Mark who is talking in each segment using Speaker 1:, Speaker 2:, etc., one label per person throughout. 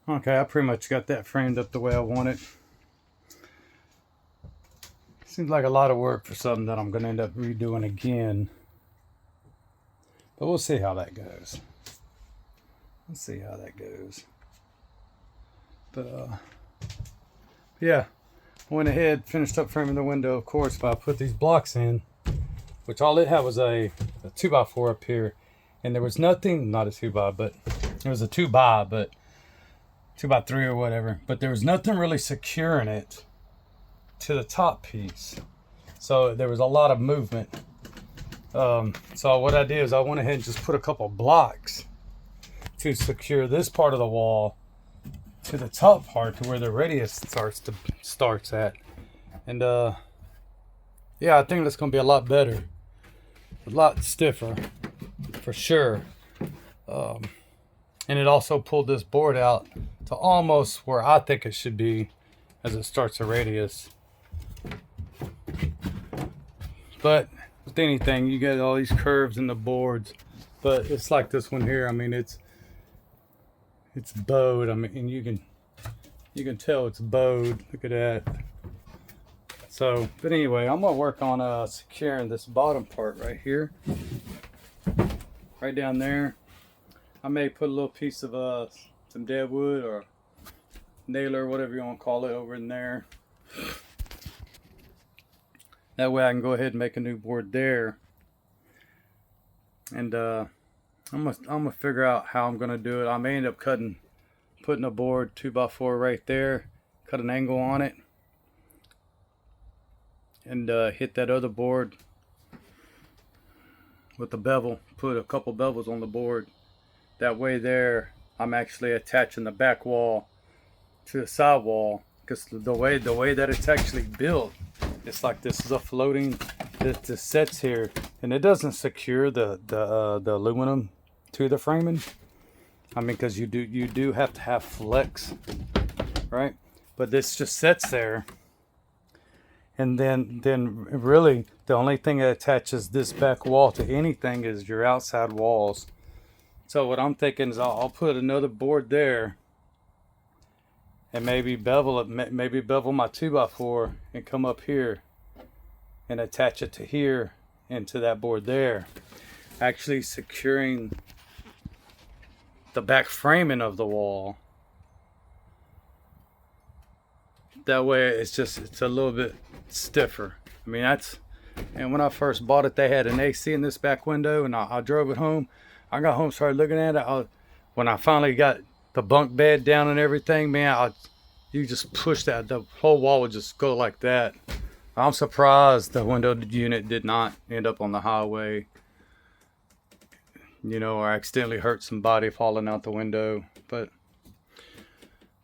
Speaker 1: Okay, I pretty much got that framed up the way I want it. Seems like a lot of work for something that I'm going to end up redoing again. But we'll see how that goes. Let's see how that goes. But yeah, I went ahead, finished up framing the window. Of course, if I put these blocks in, which all it had was a 2x4 up here, and there was nothing, not a 2x, but it was a 2x, but 2x3 or whatever. But there was nothing really securing it to the top piece. So there was a lot of movement. So what I did is I went ahead and just put a couple blocks to secure this part of the wall to the top part to where the radius starts at. And yeah, I think that's gonna be a lot better, a lot stiffer for sure. And it also pulled this board out to almost where I think it should be as it starts a radius. But with anything, you get all these curves in the boards, but it's like this one here. I mean, it's bowed. I mean, and you can tell it's bowed. Look at that. So, but anyway, I'm gonna work on securing this bottom part right here, right down there. I may put a little piece of some dead wood or nailer, whatever you want to call it, over in there. That way I can go ahead and make a new board there. And I'm gonna figure out how I'm gonna do it. I may end up putting a board 2x4 right there, cut an angle on it, and hit that other board with the bevel. Put a couple bevels on the board. That way there, I'm actually attaching the back wall to the side wall, because the way that it's actually built, it's like this is a floating. This sets here, and it doesn't secure the aluminum to the framing. I mean, because you do have to have flex, right? But this just sets there, and then really the only thing that attaches this back wall to anything is your outside walls. So what I'm thinking is I'll put another board there, and maybe bevel it, maybe bevel my 2x4 and come up here and attach it to here and to that board there, actually securing the back framing of the wall. That way it's a little bit stiffer. I mean, and when I first bought it, they had an AC in this back window, and I drove it home. I got home, started looking at it. When I finally got the bunk bed down and everything, man, you just push that, the whole wall would just go like that. I'm surprised the window unit did not end up on the highway, or accidentally hurt somebody falling out the window. But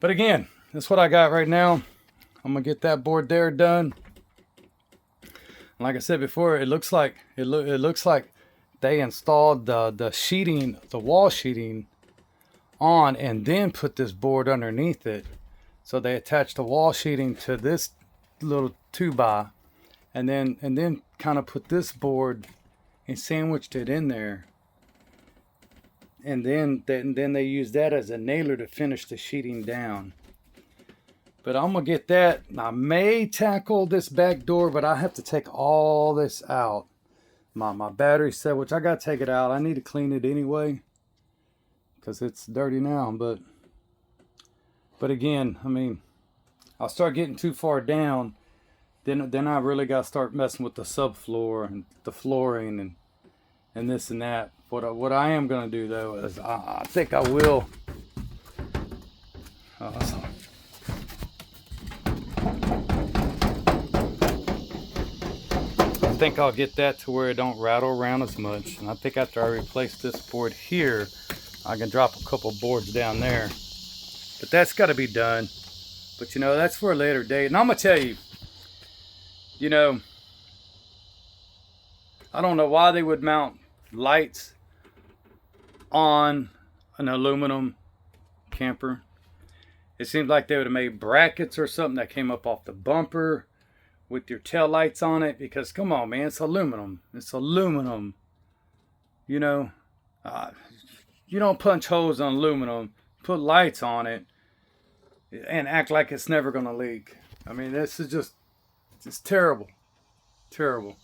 Speaker 1: again, that's what I got right now. I'm gonna get that board there done. Like I said before, it looks like they installed the sheeting, the wall sheeting on, and then put this board underneath it. So they attached the wall sheeting to this little 2x, and then kind of put this board and sandwiched it in there. And then they used that as a nailer to finish the sheeting down. But I'm gonna get that. I may tackle this back door, but I have to take all this out. My battery set, which I gotta take it out. I need to clean it anyway, because it's dirty now. But again, I mean, I'll start getting too far down, then I really gotta start messing with the subfloor and the flooring and this and that. What I am gonna do though is I think I will. I think I'll get that to where it don't rattle around as much. And I think after I replace this board here, I can drop a couple boards down there. But that's got to be done. But that's for a later date. And I'm gonna tell you, I don't know why they would mount lights on an aluminum camper. It seems like they would have made brackets or something that came up off the bumper with your tail lights on it, because come on, man, it's aluminum. It's aluminum. You don't punch holes on aluminum, put lights on it, and act like it's never going to leak. I mean, this is just, it's terrible. Terrible.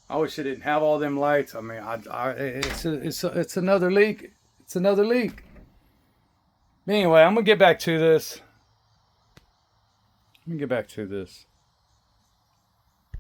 Speaker 1: I wish it didn't have all them lights. I mean, it's another leak. It's another leak. Anyway, I'm going to get back to this.